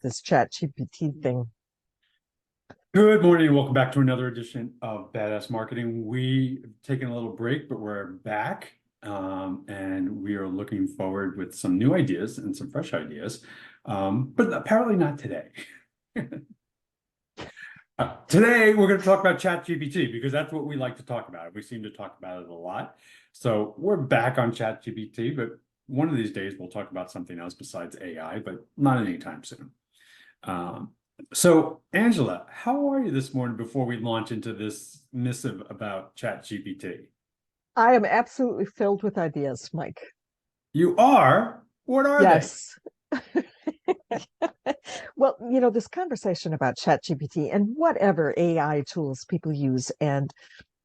this ChatGPT thing. Good morning and welcome back to another edition of Badass Marketing. We've taken a little break, but we're back and we are looking forward with some new ideas and some fresh ideas, but apparently not today. Today, we're going to talk about ChatGPT because that's what we like to talk about. We seem to talk about it a lot. So we're back on ChatGPT, but one of these days we'll talk about something else besides AI, but not anytime soon. So, Angela, how are you this morning before we launch into this missive about ChatGPT? I am absolutely filled with ideas, Mike. You are? What are they? Yes. Well, this conversation about ChatGPT and whatever AI tools people use. And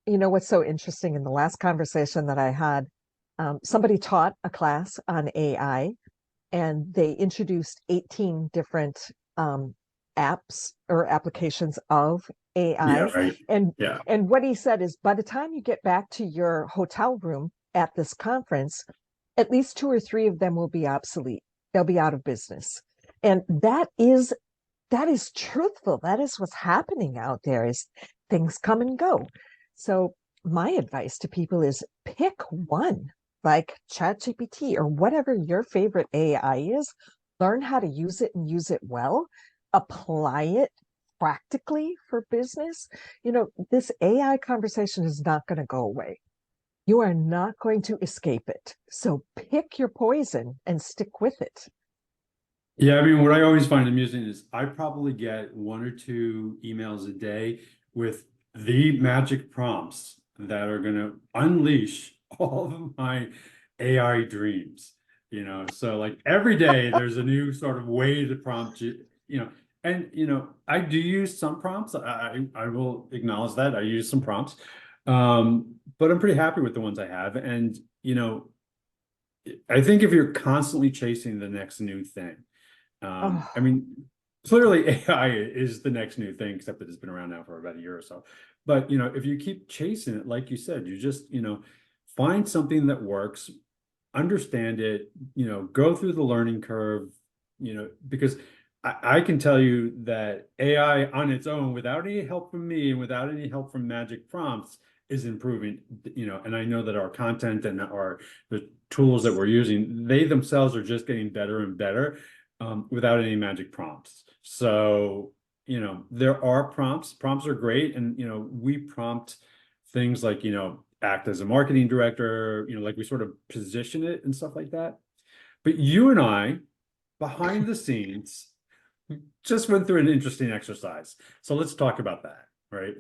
what's so interesting in the last conversation that I had, somebody taught a class on AI and they introduced 18 different apps or applications of Yeah, AI. right. And Yeah. and what he said is by the time you get back to your hotel room at this conference, at least two or three of them will be obsolete. They'll be out of business. And that is truthful. That is what's happening out there is things come and go. So my advice to people is pick one, like ChatGPT or whatever your favorite AI is, learn how to use it and use it well, apply it practically for business. This AI conversation is not going to go away. You are not going to escape it. So pick your poison and stick with it. Yeah, I mean, what I always find amusing is I probably get one or two emails a day with the magic prompts that are going to unleash all of my AI dreams, So like every day there's a new sort of way to prompt and I do use some prompts. I will acknowledge that I use some prompts. But I'm pretty happy with the ones I have. And I think if you're constantly chasing the next new thing, Oh, I mean, clearly AI is the next new thing, except that it's been around now for about a year or so. But if you keep chasing it, like you said, you just find something that works, understand it, go through the learning curve, because I can tell you that AI on its own, without any help from me and without any help from magic prompts, is improving, and I know that our content and the tools that we're using, they themselves are just getting better and better without any magic prompts. So, there are prompts. Prompts are great. And, we prompt things like, act as a marketing director, like we sort of position it and stuff like that. But you and I, behind the scenes, just went through an interesting exercise. So let's talk about that, right?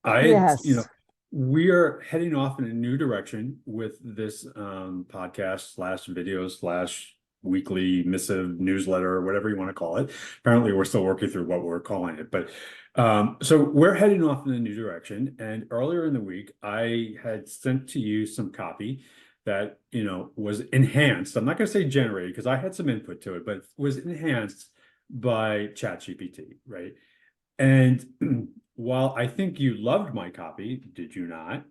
yes. We are heading off in a new direction with this podcast slash video slash weekly missive newsletter, or whatever you want to call it. Apparently, we're still working through what we're calling it. But so we're heading off in a new direction. And earlier in the week, I had sent to you some copy that, was enhanced. I'm not going to say generated because I had some input to it, but was enhanced by ChatGPT, right? And while I think you loved my copy, did you not?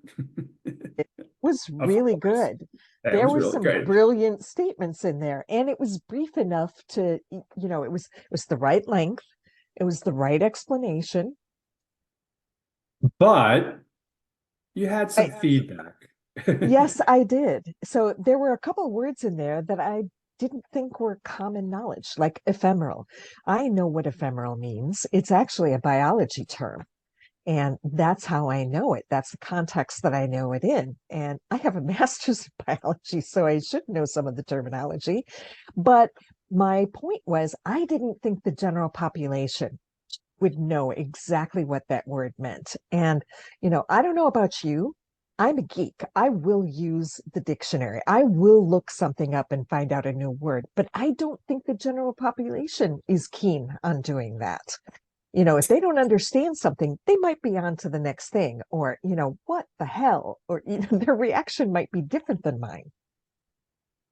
Was Of really course. good. It There was were really some good. brilliant statements in there, and it was brief enough to, it was the right length, it was the right explanation. But you had some I, feedback. yes, I did. So there were a couple of words in there that I didn't think were common knowledge, like ephemeral. I know what ephemeral means. It's actually a biology term. And that's how I know it. That's the context that I know it in. And I have a master's in biology, so I should know some of the terminology. But my point was, I didn't think the general population would know exactly what that word meant. And, I don't know about you. I'm a geek. I will use the dictionary. I will look something up and find out a new word, but I don't think the general population is keen on doing that. If they don't understand something, they might be on to the next thing, or, what the hell? Or, their reaction might be different than mine.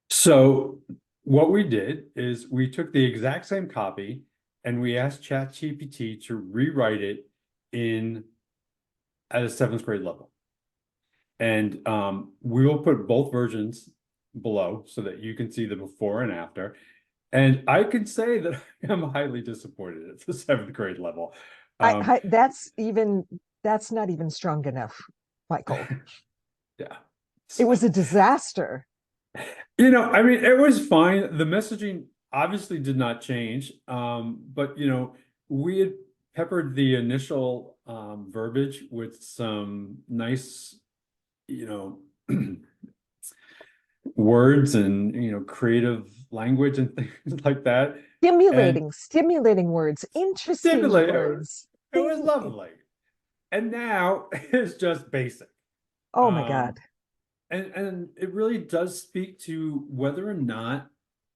So what we did is we took the exact same copy and we asked ChatGPT to rewrite it in at a seventh grade level. And we will put both versions below so that you can see the before and after. And I could say that I am highly disappointed at the seventh grade level. Um, That's not even strong enough, Michael. yeah. It was a disaster. I mean, it was fine. The messaging obviously did not change. But we had peppered the initial verbiage with some nice, you know, words and creative language and things like that. And Stimulating words, interesting stimulator, words. it was Thing. lovely. And now it's just basic. Oh my Um, God. and it really does speak to whether or not,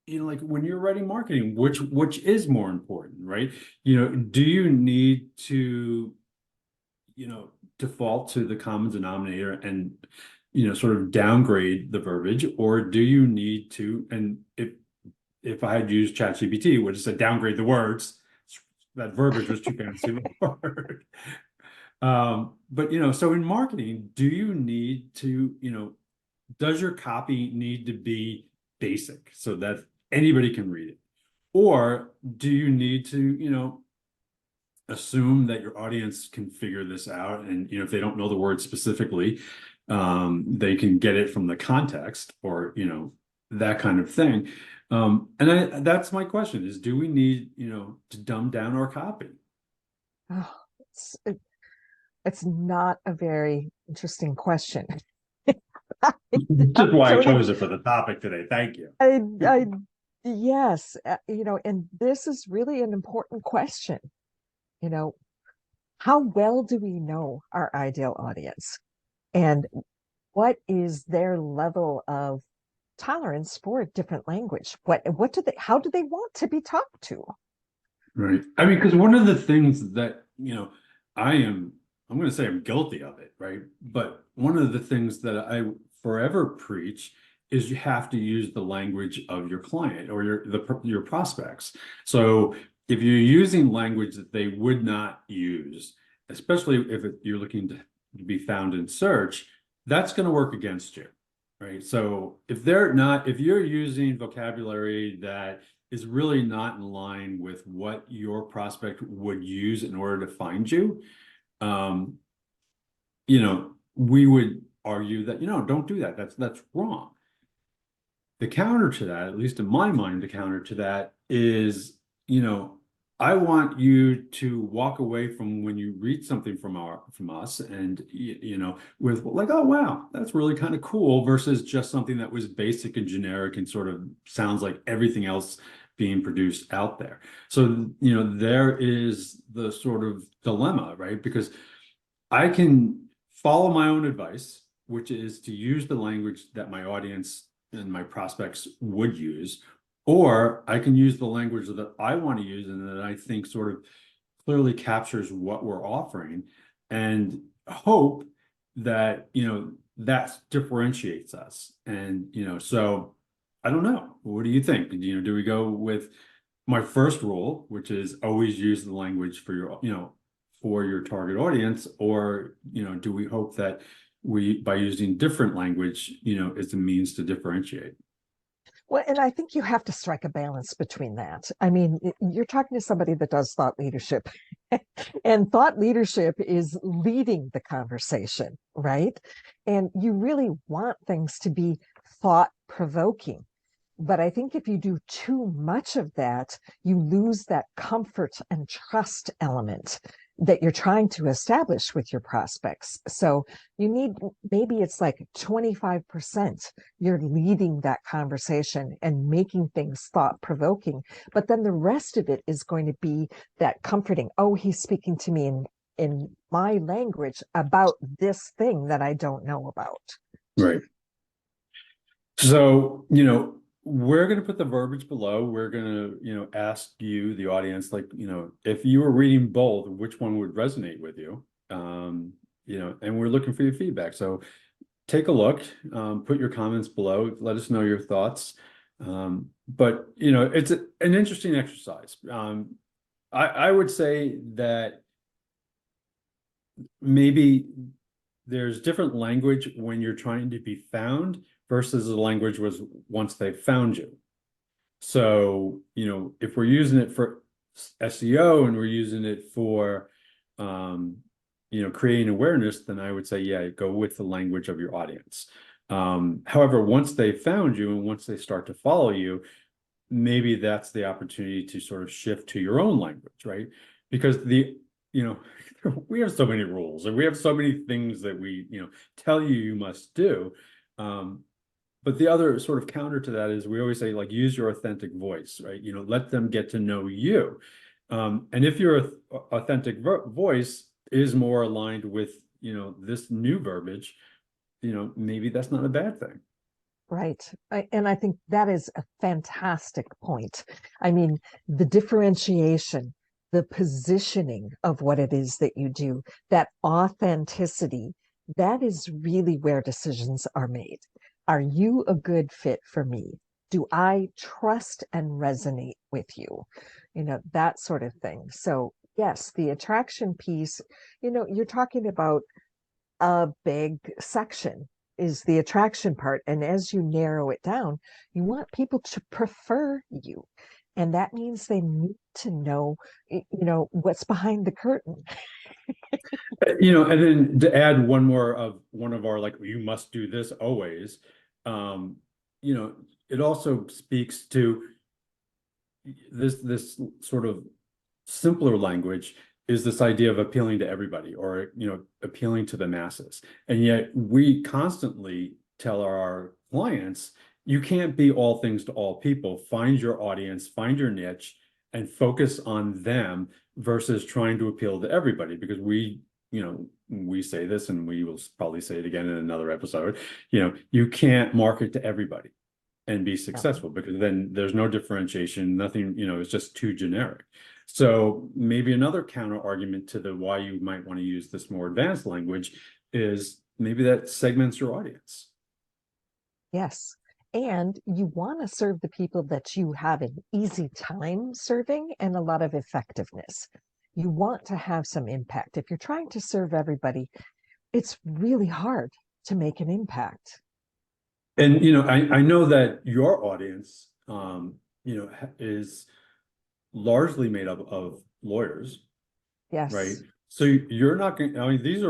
like when you're writing marketing, which is more important, right? Do you need to, default to the common denominator and sort of downgrade the verbiage, or do you need to, and if I had used ChatGPT, it would have said downgrade the words. That verbiage was too fancy for a word. But so in marketing, do you need to, does your copy need to be basic so that anybody can read it? Or do you need to, assume that your audience can figure this out, and if they don't know the word specifically, they can get it from the context, or that kind of thing. And that's my question: is do we need to dumb down our copy? Oh, it's not a very interesting question. Which I is why I don't even, chose it for the topic today. Thank you. I, yes, and this is really an important question. You know, how well do we know our ideal audience? And what is their level of tolerance for a different language? How do they want to be talked to? Right. I mean, because one of the things that, I'm going to say I'm guilty of it, right? But one of the things that I forever preach is you have to use the language of your client or your prospects. So if you're using language that they would not use, especially if you're looking to be found in search, that's going to work against you, right? So if you're using vocabulary that is really not in line with what your prospect would use in order to find you, um, we would argue that, don't do that. That's wrong. The counter to that, at least in my mind, the counter to that is, you know, I want you to walk away from when you read something from us and with like, oh wow, that's really kind of cool, versus just something that was basic and generic and sort of sounds like everything else being produced out there. So, there is the sort of dilemma, right? Because I can follow my own advice, which is to use the language that my audience and my prospects would use, or I can use the language that I want to use and that I think sort of clearly captures what we're offering, and hope that, that differentiates us. And, so I don't know. What do you think? Do we go with my first rule, which is always use the language for your target audience, or do we hope that by using different language, is a means to differentiate? Well, and I think you have to strike a balance between that. I mean, you're talking to somebody that does thought leadership, and thought leadership is leading the conversation, right? And you really want things to be thought provoking. But I think if you do too much of that, you lose that comfort and trust element that you're trying to establish with your prospects. So you need, maybe it's like 25%. You're leading that conversation and making things thought provoking. But then the rest of it is going to be that comforting. Oh, he's speaking to me in my language about this thing that I don't know about. Right. So, we're going to put the verbiage below. We're going to, ask you, the audience, like, if you were reading both, which one would resonate with you? And we're looking for your feedback. So take a look, put your comments below, let us know your thoughts. But, it's an interesting exercise. I would say that maybe there's different language when you're trying to be found versus the language was once they found you. So, if we're using it for SEO and we're using it for, creating awareness, then I would say, yeah, go with the language of your audience. However, once they found you and once they start to follow you, maybe that's the opportunity to sort of shift to your own language, right? Because you know, we have so many rules and we have so many things that we, tell you must do. Um, but the other sort of counter to that is we always say, like, use your authentic voice, right? Let them get to know you. And if your authentic voice is more aligned with, this new verbiage, maybe that's not a bad thing. Right. And I think that is a fantastic point. I mean, the differentiation, the positioning of what it is that you do, that authenticity, that is really where decisions are made. Are you a good fit for me? Do I trust and resonate with you? That sort of thing. So, yes, the attraction piece, you're talking about a big section is the attraction part. And as you narrow it down, you want people to prefer you. And that means they need to know, what's behind the curtain. And then to add one of our, like, you must do this always, um, it also speaks to this sort of simpler language is this idea of appealing to everybody or, appealing to the masses. And yet we constantly tell our clients, you can't be all things to all people. Find your audience, find your niche, and focus on them versus trying to appeal to everybody. Because we say this and we will probably say it again in another episode, you can't market to everybody and be Yeah. successful because then there's no differentiation, nothing, it's just too generic. So maybe another counter argument to the why you might want to use this more advanced language is maybe that segments your audience. Yes. And you want to serve the people that you have an easy time serving and a lot of effectiveness. You want to have some impact. If you're trying to serve everybody, it's really hard to make an impact. And I know that your audience is largely made up of lawyers, right? Yes. So you're not going, I mean, these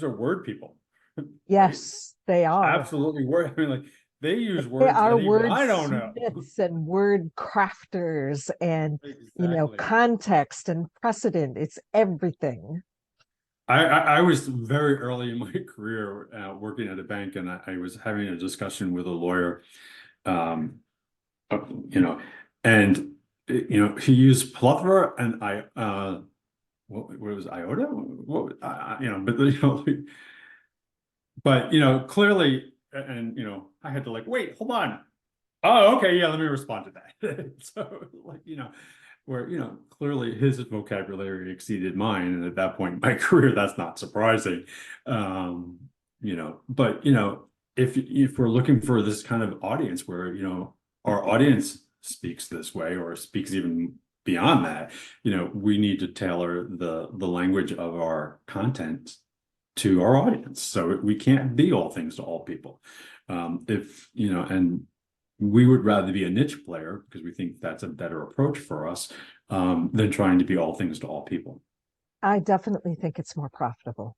are word people, right? Yes, they are. Absolutely word. I mean, like, they use They words are that even I don't know. wordsmiths and word crafters and, Exactly. context and precedent. It's everything. I was very early in my career working at a bank, and I was having a discussion with a lawyer, um, uh, you know, and he used plethora and what was iota? But clearly, and I had to, like, wait, hold on. Oh, okay, yeah, let me respond to that. So, like, where, clearly his vocabulary exceeded mine. And at that point in my career, that's not surprising. But if we're looking for this kind of audience where, our audience speaks this way or speaks even beyond that, we need to tailor the language of our content to our audience. So we can't be all things to all people. If, and we would rather be a niche player because we think that's a better approach for us than trying to be all things to all people. I definitely think it's more profitable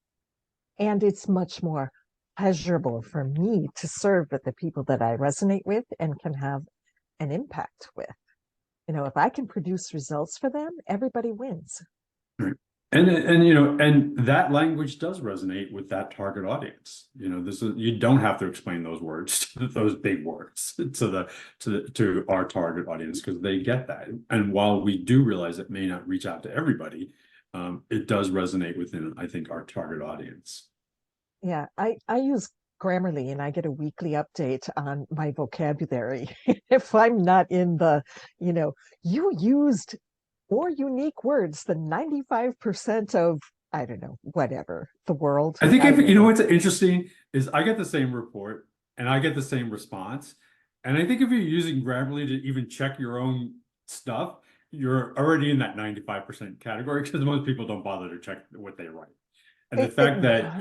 and it's much more pleasurable for me to serve with the people that I resonate with and can have an impact with. If I can produce results for them, everybody wins. Right. And that language does resonate with that target audience. You don't have to explain those words, those big words to our target audience because they get that. And while we do realize it may not reach out to everybody, it does resonate within, I think, our target audience. Yeah, I use Grammarly and I get a weekly update on my vocabulary. If I'm not in you used more unique words than 95% of, I don't know, whatever, the world. I think I if don't know. what's interesting is I get the same report and I get the same response. And I think if you're using Grammarly to even check your own stuff, you're already in that 95% category because most people don't bother to check what they write. And the It, it, fact that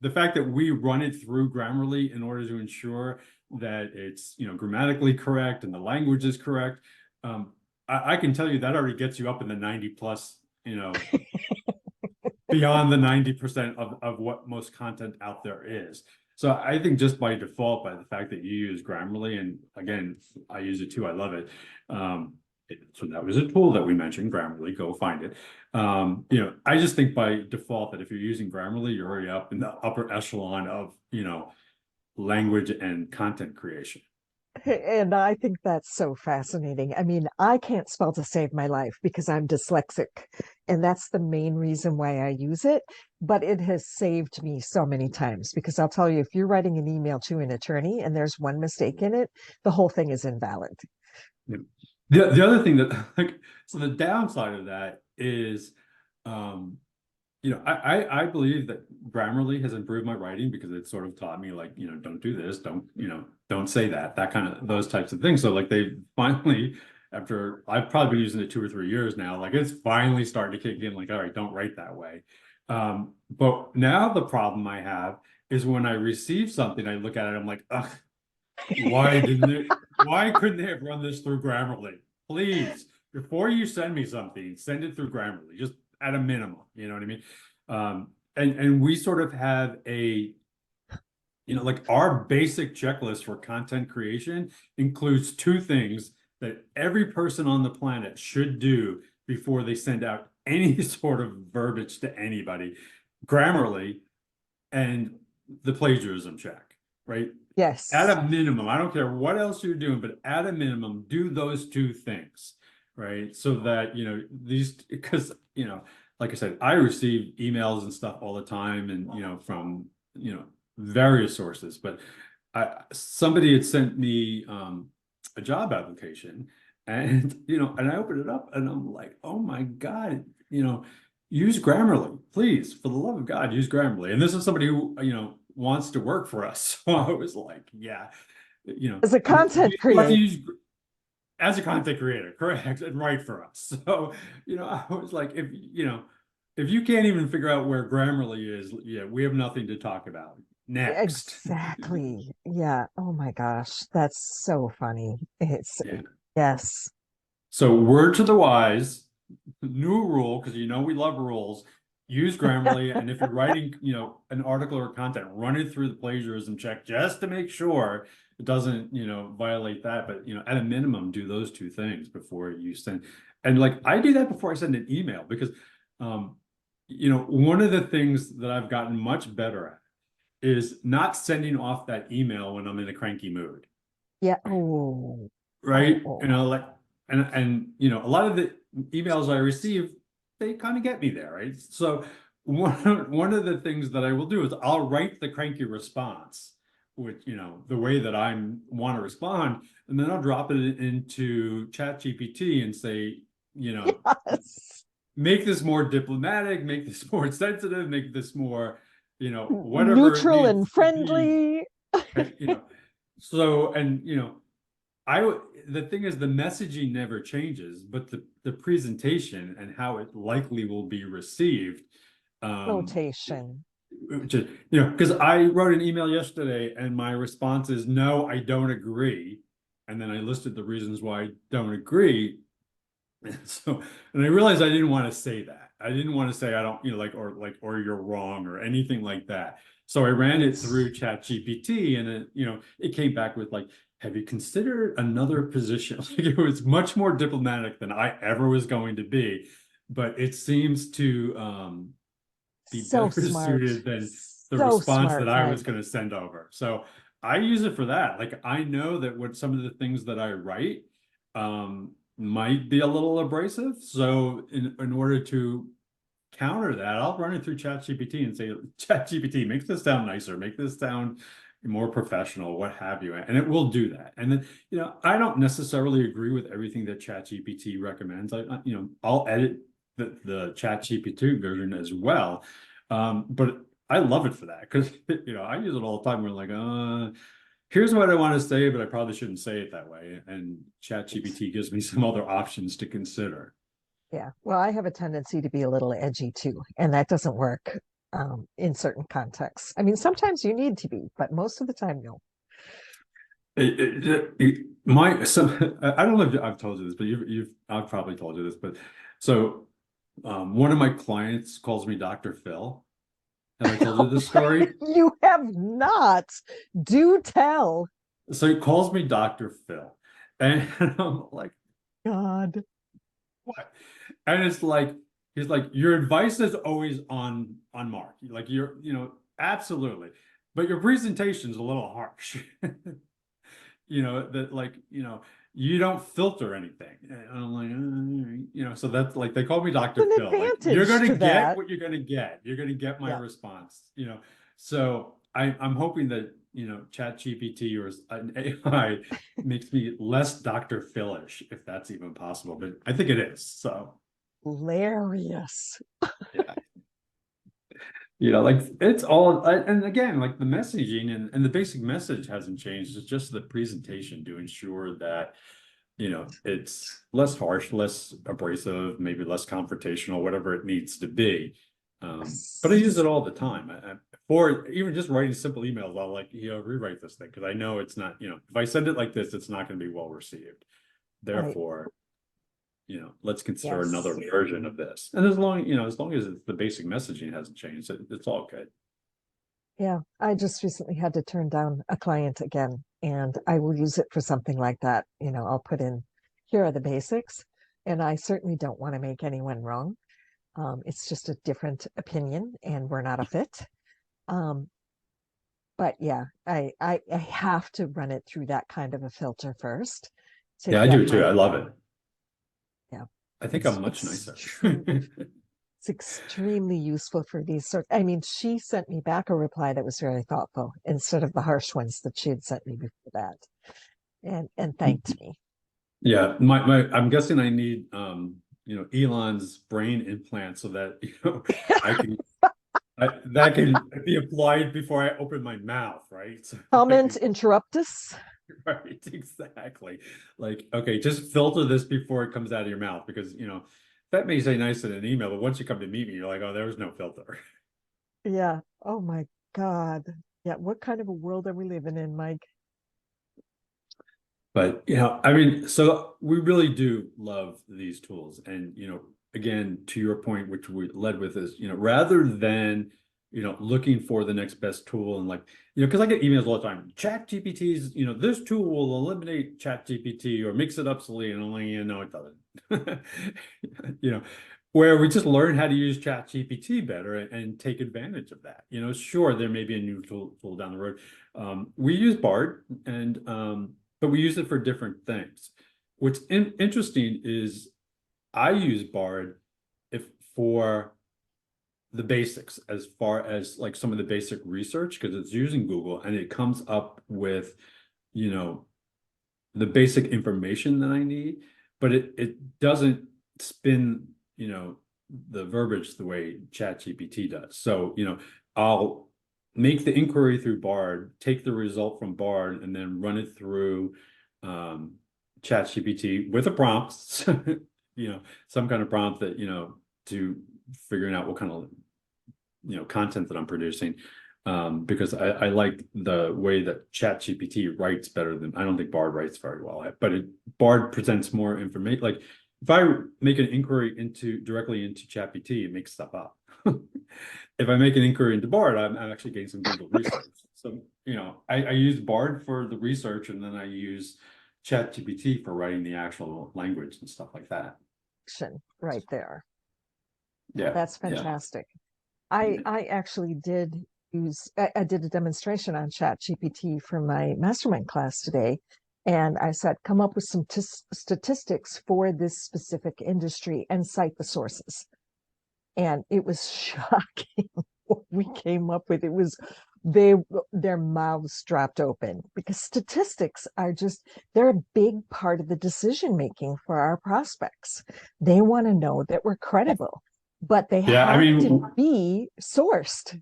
the fact that we run it through Grammarly in order to ensure that it's, grammatically correct and the language is correct. I can tell you that already gets you up in the 90 plus, beyond the 90% of what most content out there is. So I think just by default, by the fact that you use Grammarly, and again, I use it too, I love it. So that was a tool that we mentioned, Grammarly, go find it. I just think by default that if you're using Grammarly, you're already up in the upper echelon of, language and content creation. And I think that's so fascinating. I mean, I can't spell to save my life because I'm dyslexic, and that's the main reason why I use it. But it has saved me so many times because I'll tell you, if you're writing an email to an attorney and there's one mistake in it, the whole thing is invalid. Yeah. The other thing that so the downside of that is, I believe that Grammarly has improved my writing because it sort of taught me like, don't do this, don't say that kind of those types of things. So like they finally, after I've probably been using it 2 or 3 years now, like it's finally starting to kick in, like, all right, don't write that way. But now the problem I have is when I receive something, I look at it, I'm like, ugh, why couldn't they have run this through Grammarly? Please, before you send me something, send it through Grammarly, just at a minimum, you know what I mean? And we sort of have a, like our basic checklist for content creation includes two things that every person on the planet should do before they send out any sort of verbiage to anybody: Grammarly and the plagiarism check, right? At Yes. a minimum, I don't care what else you're doing, but at a minimum, do those two things, right? So that, these, because, like I said, I receive emails and stuff all the time and, from, various sources, but somebody had sent me a job application and, and I opened it up and I'm like, oh my God, use Grammarly, please, for the love of God, use Grammarly. And this is somebody who, wants to work for us. So I was like, yeah, As a content you have to creator, use as a content creator, correct, and write for us. So, I was like, if you can't even figure out where Grammarly is, yeah, we have nothing to talk about. Next. exactly. Yeah. Oh my gosh, that's so funny. It's Yeah. yes. So word to the wise, new rule, because we love rules. Use Grammarly, and if you're writing, an article or content, run it through the plagiarism check just to make sure it doesn't, violate that. But at a minimum, do those two things before you send. And like I do that before I send an email because, one of the things that I've gotten much better at is not sending off that email when I'm in a cranky mood, Yeah. Oh, right? oh. Like, and a lot of the emails I receive, they kind of get me there, right? So one of the things that I will do is I'll write the cranky response, which the way that I want to respond, and then I'll drop it into ChatGPT and say, Yes. make this more diplomatic, make this more sensitive, make this more, whatever it Neutral needs and to be, friendly. right? So, and I the thing is the messaging never changes, but the presentation and how it likely will be received, um, Notation. which is, because I wrote an email yesterday and my response is no, I don't agree, and then I listed the reasons why I don't agree. And so, and I realized I didn't want to say that. I didn't want to say I don't, or you're wrong or anything like that. So I ran it through ChatGPT and it came back with like, have you considered another position? Like it was much more diplomatic than I ever was going to be, but it seems to be So better smart. suited than the So response that smart, I was Mike. going to send over. So I use it for that. Like I know that what some of the things that I write might be a little abrasive. So in order to counter that, I'll run it through ChatGPT and say, ChatGPT, make this sound nicer, make this sound more professional, what have you. And it will do that. And then, I don't necessarily agree with everything that ChatGPT recommends. I'll edit the ChatGPT version as well. But I love it for that because, I use it all the time. We're like, here's what I want to say, but I probably shouldn't say it that way. And ChatGPT gives me some other options to consider. Yeah. Well, I have a tendency to be a little edgy too, and that doesn't work. in certain contexts. I mean, sometimes you need to be, but most of the time, no. I don't know if I've told you this, but I've probably told you this, but so one of my clients calls me Dr. Phil. Have I told you this story? You have not. Do tell. So he calls me Dr. Phil. And I'm like, God. what? And it's like, he's like, your advice is always on mark. Like absolutely. But your presentation's a little harsh. That like, you don't filter anything. And I'm like, so that's like they call me Dr. An Phil. Like you're advantage gonna to get that. what you're gonna get. You're gonna get my Yeah. response. So I'm hoping that ChatGPT or an AI makes me less Dr. Philish, if that's even possible. But I think it is. So Hilarious. yeah. Like it's all, and again, like the messaging and the basic message hasn't changed. It's just the presentation to ensure that, it's less harsh, less abrasive, maybe less confrontational, whatever it needs to be. But I use it all the time. For even just writing simple emails, I'll like, rewrite this thing because I know it's not, if I send it like this, it's not going to be well received. Right. Therefore, let's consider another Yes. version of this. And as long as the basic messaging hasn't changed, it's all good. Yeah. I just recently had to turn down a client again, and I will use it for something like that. I'll put in, here are the basics, and I certainly don't want to make anyone wrong. It's just a different opinion, and we're not a fit. Um, but yeah, I have to run it through that kind of a filter first to Yeah, I get do too. my, I love it. yeah, I think it's I'm much nicer. extremely it's extremely useful for these sort. I mean, she sent me back a reply that was very thoughtful instead of the harsh ones that she had sent me before that, and thanked me. Yeah, I'm guessing I need Elon's brain implant so that I can that can be applied before I open my mouth, right? So I Comment can, interruptus. right, exactly. Like, okay, just filter this before it comes out of your mouth because that may say nice in an email, but once you come to meet me, you're like, oh, there was no filter. Yeah. Oh my God. Yeah. What kind of a world are we living in, Mike? But I mean, so we really do love these tools. And again, to your point, which we led with is, rather than, looking for the next best tool and like, because I get emails all the time, Chat GPT's, this tool will eliminate Chat GPT or makes it obsolete. And I'm like, no, it doesn't. You know, where we just learn how to use Chat GPT better and take advantage of that. Sure, there may be a new tool down the road. We use BARD and but we use it for different things. What's interesting is I use BARD if for the basics, as far as like some of the basic research, because it's using Google and it comes up with, you know, the basic information that I need, but it doesn't spin, the verbiage the way ChatGPT does. So, I'll make the inquiry through BARD, take the result from BARD, and then run it through ChatGPT with a prompt, some kind of prompt that, to figuring out what kind of, content that I'm producing. Because I like the way that ChatGPT writes better than I don't think BARD writes very well, but BARD presents more information. Like if I make an inquiry directly into ChatGPT, it makes stuff up. If I make an inquiry into BARD, I'm actually getting some Google research. So, I use BARD for the research and then I use ChatGPT for writing the actual language and stuff like that. Right there. Yeah. That's Yeah. fantastic. I actually did I did a demonstration on Chat GPT for my mastermind class today. And I said, come up with some statistics for this specific industry and cite the sources. And it was shocking what we came up with. It was they their mouths dropped open because statistics are they're a big part of the decision making for our prospects. They want to know that we're credible, but they Yeah. have to be sourced.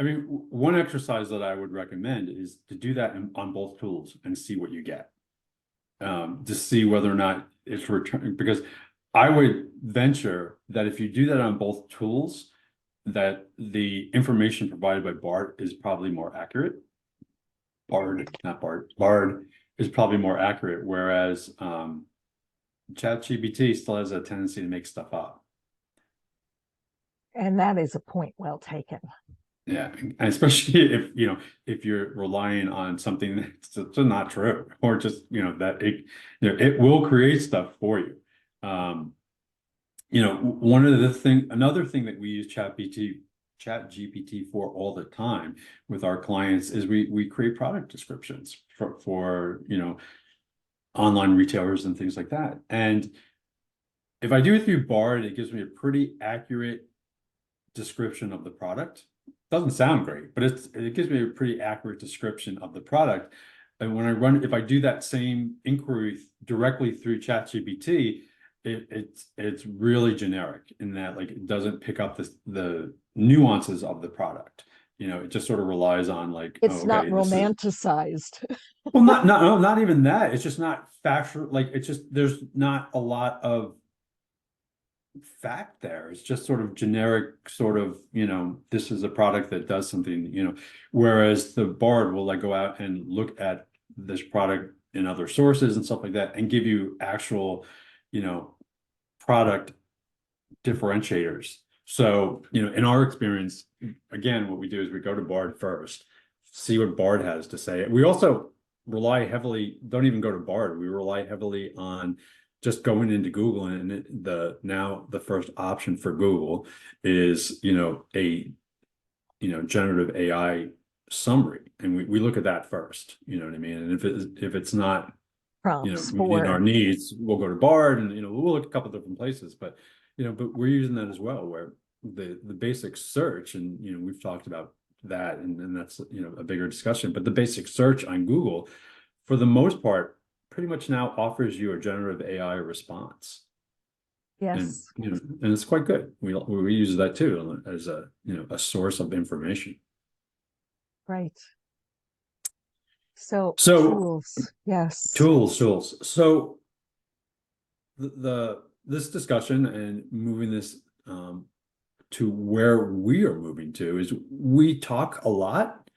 One exercise that I would recommend is to do that on both tools and see what you get. To see whether or not it's returning, because I would venture that if you do that on both tools, that the information provided by BARD is probably more accurate. BARD is probably more accurate, whereas ChatGPT still has a tendency to make stuff up. And that is a point well taken. Yeah, and especially if if you're relying on something that's just not true, or just that it will create stuff for you. Another thing that we use ChatGPT for all the time with our clients is we create product descriptions for online retailers and things like that. And if I do it through BARD, it gives me a pretty accurate description of the product. Doesn't sound great, but it gives me a pretty accurate description of the product. And when if I do that same inquiry directly through ChatGPT, it's really generic in that it doesn't pick up the nuances of the product. It just sort of relies on it's not romanticized. Well, not even that. It's just not factual. It's just there's not a lot of fact there. It's just sort of generic, this is a product that does something, whereas the BARD will go out and look at this product in other sources and stuff like that and give you actual, product differentiators. So, in our experience, again, what we do is we go to BARD first, see what BARD has to say. We also don't even go to BARD. We rely heavily on just going into Google, and the first option for Google is a generative AI summary, and we look at that first. You know what I mean? And if it's not prompts meeting our needs, we'll go to BARD, and we'll look at a couple different places. But but we're using that as well, where the basic search, and we've talked about that, and that's a bigger discussion. But the basic search on Google, for the most part, pretty much now offers you a generative AI response. Yes. And it's quite good. We use that too as a source of information. Right. So tools, yes. Tools. So this discussion and moving this to where we are moving to is we talk a lot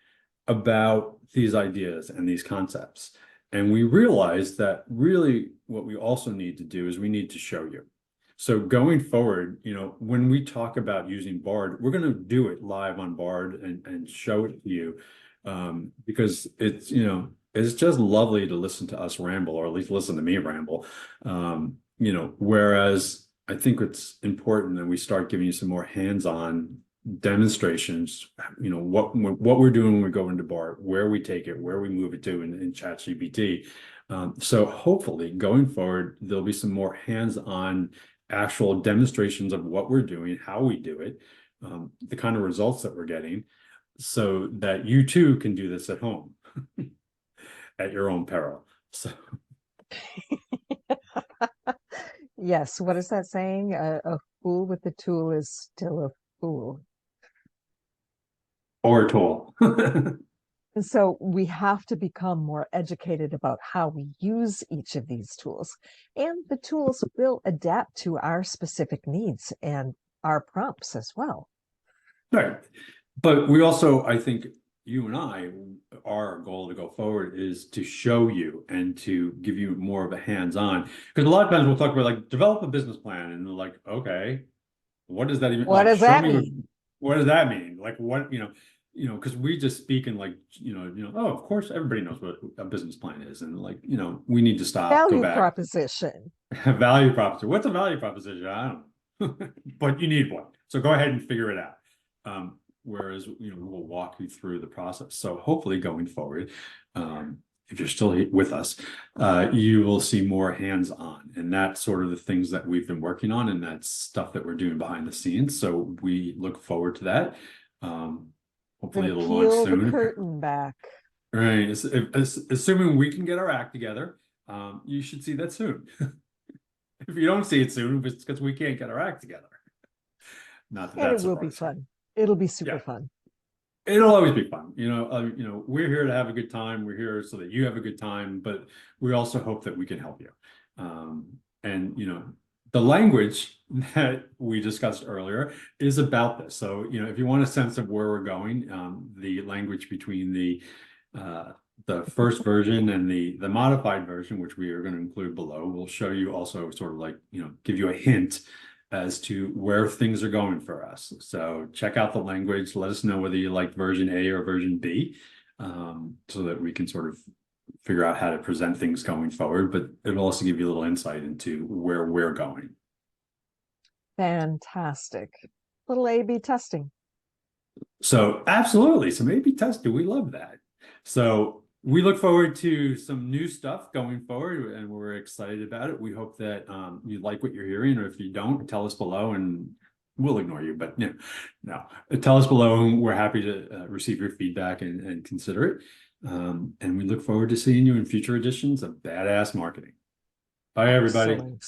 about these ideas and these concepts. And we realize that really what we also need to do is we need to show you. So going forward, when we talk about using BARD, we're going to do it live on BARD and show it to you, because it's just lovely to listen to us ramble, or at least listen to me ramble. Whereas I think it's important that we start giving you some more hands-on demonstrations, what we're doing when we go into BARD, where we take it, where we move it to in ChatGPT. So hopefully going forward, there'll be some more hands-on actual demonstrations of what we're doing, how we do it, the kind of results that we're getting, so that you too can do this at home at your own peril. So yes, what is that saying? A fool with the tool is still a fool. Or a tool. And so we have to become more educated about how we use each of these tools. And the tools will adapt to our specific needs and our prompts as well. Right. But we also, I think you and I, our goal to go forward is to show you and to give you more of a hands-on. Because a lot of times we'll talk about develop a business plan, and they're like, okay, what does that even What does that mean? What does that mean? What, because we just speak in oh, of course everybody knows what a business plan is, and we need to stop, Value go back. proposition. Value proposition. What's a value proposition? I don't know. But you need one. So go ahead and figure it out. Whereas we'll walk you through the process. So hopefully going forward, if you're still with us, you will see more hands-on, and that's sort of the things that we've been working on, and that's stuff that we're doing behind the scenes. So we look forward to that. Hopefully it'll launch soon. Peel the curtain back. Right. Assuming we can get our act together, you should see that soon. If you don't see it soon, it's because we can't get our act together. Not that And it will be fun. It'll be super fun. It'll always be fun. We're here to have a good time. We're here so that you have a good time, but we also hope that we can help you. And the language that we discussed earlier is about this. So, if you want a sense of where we're going, the language between the first version and the modified version, which we are going to include below, will show you also sort of like, give you a hint as to where things are going for us. So check out the language. Let us know whether you like version A or version B, so that we can sort of figure out how to present things going forward. But it'll also give you a little insight into where we're going. Fantastic. Little A/B testing. So absolutely, some A/B testing. We love that. So we look forward to some new stuff going forward, and we're excited about it. We hope that you like what you're hearing, or if you don't, tell us below, and we'll ignore you. But no, tell us below, and we're happy to receive your feedback and consider it. And we look forward to seeing you in future editions of Badass Marketing. Bye, everybody. Excellent.